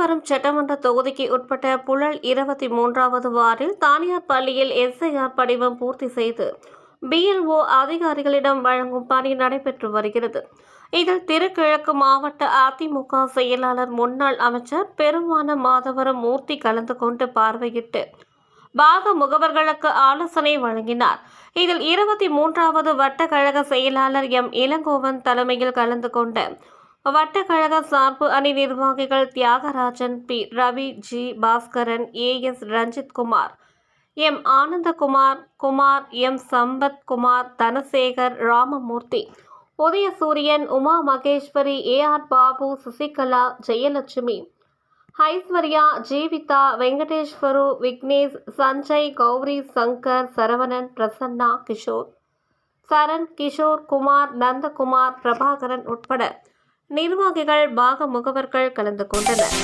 தாம்பரம் சட்டமன்ற தொகுதிக்கு உட்பட்ட புழல் 23வது வார்டில் தனியார் பள்ளியில் SIR படிவம் பூர்த்தி செய்து BLO அதிகாரிகளிடம் வழங்கும் பணி நடைபெற்று வருகிறது. இதில் திருக்கிழக்கு மாவட்ட அதிமுக செயலாளர் முன்னாள் அமைச்சர் பெருமான மாதவரம் மூர்த்தி கலந்து கொண்டு பார்வையிட்டு பாக முகவர்களுக்கு ஆலோசனை வழங்கினார். இதில் 23வது வட்டக்கழக செயலாளர் இளங்கோவன் தலைமையில் கலந்து கொண்ட வட்டக்கழக சார்பு அணி நிர்வாகிகள் Thiagarajan, P. Ravi, G. Bhaskaran, AS Ranjithkumar, M. Anandakumar, M. Sampath Kumar, Dhanasekar, Ramamurthy, உதயசூரியன், உமா மகேஸ்வரி, AR பாபு, சசிகலா, ஜெயலட்சுமி, ஐஸ்வர்யா, ஜீவிதா, வெங்கடேஸ்வரு, விக்னேஷ், சஞ்சய், கௌரி, சங்கர், சரவணன், பிரசன்னா, கிஷோர், சரண், கிஷோர் குமார், நந்தகுமார், பிரபாகரன் உட்பட நிர்வாகிகள் பாக முகவர்கள் கலந்து கொண்டனர்.